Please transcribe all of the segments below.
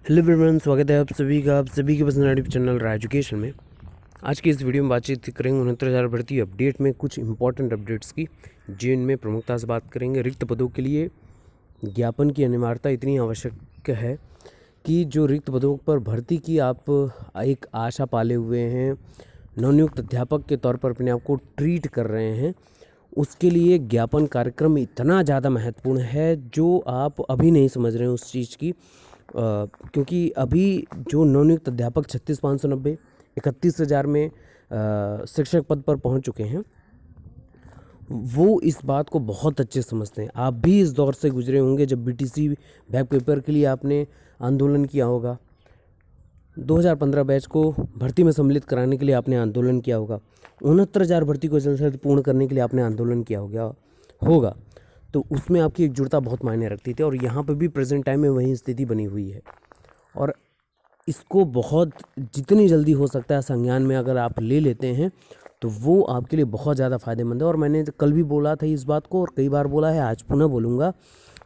Hello everyone, स्वागत है आप सभी के पसंद यूट्यूब चैनल राय एजुकेशन में। आज की इस वीडियो में बातचीत करेंगे 69,000 भर्ती अपडेट में कुछ इंपॉर्टेंट अपडेट्स की, जिनमें प्रमुखता से बात करेंगे। रिक्त पदों के लिए ज्ञापन की अनिवार्यता इतनी आवश्यक है कि जो रिक्त पदों पर भर्ती की आप एक आशा पाले हुए हैं, नवनियुक्त अध्यापक के तौर पर अपने आप को ट्रीट कर रहे हैं, उसके लिए ज्ञापन कार्यक्रम इतना ज़्यादा महत्वपूर्ण है जो आप अभी नहीं समझ रहे हैं उस चीज़ की। क्योंकि अभी जो नवनियुक्त अध्यापक 36,590 31,000 में शिक्षक पद पर पहुंच चुके हैं, वो इस बात को बहुत अच्छे समझते हैं। आप भी इस दौर से गुजरे होंगे जब बीटीसी बैक पेपर के लिए आपने आंदोलन किया होगा, 2015 बैच को भर्ती में सम्मिलित कराने के लिए आपने आंदोलन किया होगा, 69,000 भर्ती को जल्द से जल्द पूर्ण करने के लिए आपने आंदोलन किया होगा। तो उसमें आपकी एकजुटता बहुत मायने रखती थी, और यहाँ पे भी प्रेजेंट टाइम में वही स्थिति बनी हुई है। और इसको बहुत जितनी जल्दी हो सकता है संज्ञान में अगर आप ले लेते हैं तो वो आपके लिए बहुत ज़्यादा फ़ायदेमंद है। और मैंने कल भी बोला था इस बात को, और कई बार बोला है, आज पुनः बोलूँगा,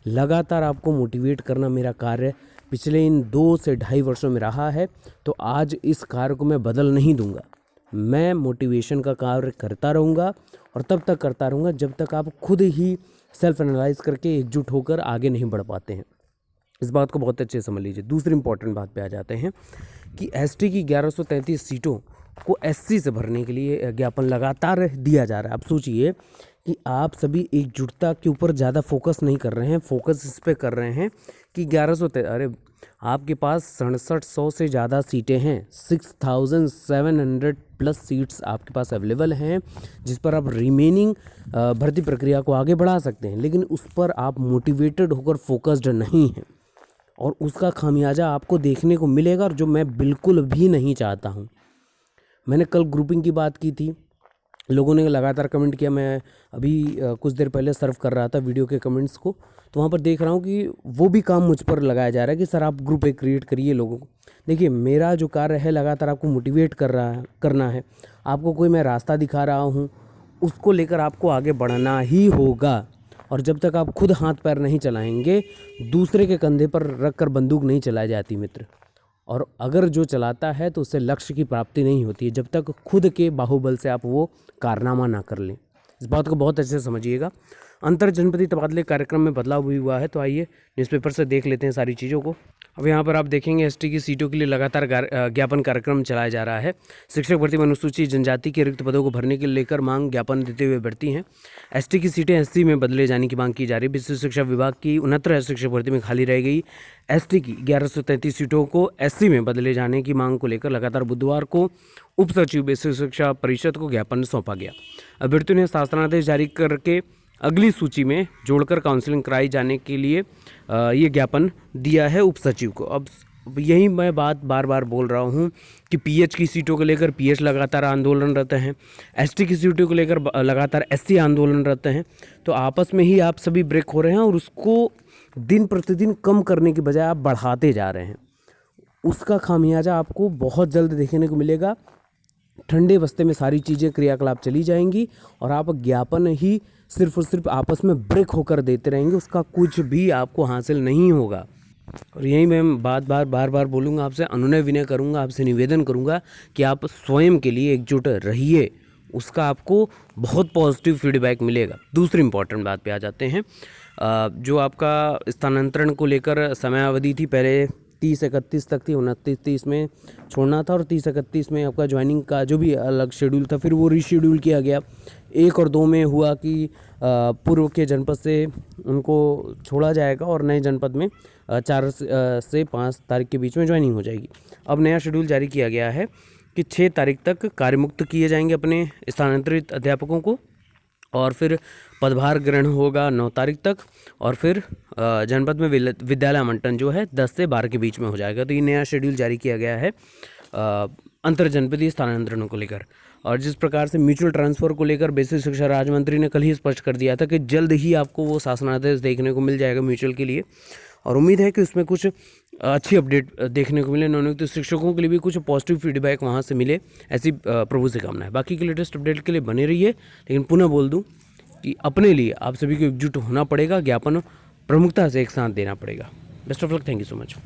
लगातार आपको मोटिवेट करना मेरा कार्य पिछले इन 2 से ढाई वर्षों में रहा है। तो आज इस कार्य को मैं बदल नहीं दूँगा। मैं मोटिवेशन का कार्य करता रहूँगा, और तब तक करता रहूँगा जब तक आप खुद ही सेल्फ एनालाइज करके एकजुट होकर आगे नहीं बढ़ पाते हैं। इस बात को बहुत अच्छे से समझ लीजिए। दूसरी इंपॉर्टेंट बात पे आ जाते हैं कि एसटी की 1133 सीटों को एससी से भरने के लिए ज्ञापन लगातार दिया जा रहा है। अब सोचिए कि आप सभी एकजुटता के ऊपर ज़्यादा फोकस नहीं कर रहे हैं, फोकस इस पे कर रहे हैं कि 1100 अरे आपके पास 6700 से ज़्यादा सीटें हैं, 6700 प्लस सीट्स आपके पास अवेलेबल हैं, जिस पर आप रिमेनिंग भर्ती प्रक्रिया को आगे बढ़ा सकते हैं। लेकिन उस पर आप मोटिवेटेड होकर फोकस्ड नहीं हैं, और उसका खामियाजा आपको देखने को मिलेगा, और जो मैं बिल्कुल भी नहीं चाहता हूं। मैंने कल ग्रुपिंग की बात की थी, लोगों ने लगातार कमेंट किया। मैं अभी कुछ देर पहले सर्व कर रहा था वीडियो के कमेंट्स को, तो वहाँ पर देख रहा हूँ कि वो भी काम मुझ पर लगाया जा रहा है कि सर आप ग्रुप एक क्रिएट करिए लोगों को। देखिए, मेरा जो कार्य है लगातार आपको मोटिवेट करना है। आपको कोई मैं रास्ता दिखा रहा हूँ, उसको लेकर आपको आगे बढ़ना ही होगा। और जब तक आप खुद हाथ पैर नहीं चलाएंगे, दूसरे के कंधे पर रख कर बंदूक नहीं चलाई जाती मित्र। और अगर जो चलाता है तो उससे लक्ष्य की प्राप्ति नहीं होती है, जब तक खुद के बाहुबल से आप वो कारनामा ना कर लें। इस बात को बहुत अच्छे से समझिएगा। अंतर जनपदीय तबादले कार्यक्रम में बदलाव भी हुआ है, तो आइए न्यूज़पेपर से देख लेते हैं सारी चीज़ों को। अब यहाँ पर आप देखेंगे एसटी की सीटों के लिए लगातार ज्ञापन कार्यक्रम चलाया जा रहा है। शिक्षक भर्ती में अनुसूचित जनजाति के रिक्त पदों को भरने के लेकर मांग ज्ञापन देते हुए बढ़ती हैं। एसटी की सीटें एससी में बदले जाने की मांग की जा रही है। विशिष्ट शिक्षा विभाग की 69 शिक्षक भर्ती में खाली रह गई एसटी की 1133 सीटों को एससी में बदले जाने की मांग को लेकर लगातार बुधवार को उप सचिव बेसिक शिक्षा परिषद को ज्ञापन सौंपा गया। अभ्यर्थियों ने शासनादेश जारी करके अगली सूची में जोड़कर काउंसलिंग कराई जाने के लिए ये ज्ञापन दिया है उप सचिव को। अब यही मैं बात बार बार बोल रहा हूँ कि पीएच की सीटों को लेकर पीएच लगातार आंदोलनरत हैं, एसटी की सीटों को लेकर लगातार एससी आंदोलनरत हैं। तो आपस में ही आप सभी ब्रेक हो रहे हैं, और उसको दिन प्रतिदिन कम करने की बजाय आप बढ़ाते जा रहे हैं। उसका खामियाजा आपको बहुत जल्द देखने को मिलेगा। ठंडे बस्ते में सारी चीज़ें क्रियाकलाप चली जाएंगी, और आप ज्ञापन ही सिर्फ और सिर्फ आपस में ब्रेक होकर देते रहेंगे। उसका कुछ भी आपको हासिल नहीं होगा। और यही मैं बार बार बोलूँगा, आपसे अनुनय विनय करूँगा, आपसे निवेदन करूँगा कि आप स्वयं के लिए एकजुट रहिए। उसका आपको बहुत पॉजिटिव फीडबैक मिलेगा। दूसरी इंपॉर्टेंट बात पे आ जाते हैं। जो आपका स्थानांतरण को लेकर समयावधि थी, पहले 30-31 तक थी, 29-30 में छोड़ना था, और 30-31 में आपका ज्वाइनिंग का जो भी अलग शेड्यूल था, फिर वो रीशेड्यूल किया गया। 1 और 2 में हुआ कि पूर्व के जनपद से उनको छोड़ा जाएगा, और नए जनपद में 4 से 5 तारीख के बीच में ज्वाइनिंग हो जाएगी। अब नया शेड्यूल जारी किया गया है कि 6 तारीख तक कार्यमुक्त किए जाएंगे अपने स्थानांतरित अध्यापकों को, और फिर पदभार ग्रहण होगा 9 तारीख तक, और फिर जनपद में विद्यालय आवंटन जो है 10 से 12 के बीच में हो जाएगा। तो ये नया शेड्यूल जारी किया गया है अंतर जनपदीय स्थानांतरणों को लेकर। और जिस प्रकार से म्यूचुअल ट्रांसफ़र को लेकर बेसिक शिक्षा राज्य मंत्री ने कल ही स्पष्ट कर दिया था कि जल्द ही आपको वो शासनादेश देखने को मिल जाएगा म्यूचुअल के लिए, और उम्मीद है कि उसमें कुछ अच्छी अपडेट देखने को मिले। नवनियुक्त शिक्षकों के लिए भी कुछ पॉजिटिव फीडबैक वहाँ से मिले, ऐसी प्रभु से कामना है। बाकी के लेटेस्ट अपडेट के लिए बने रहिए। लेकिन पुनः बोल दूँ कि अपने लिए आप सभी को एकजुट होना पड़ेगा, ज्ञापन प्रमुखता से एक साथ देना पड़ेगा। Best of luck, thank you so much.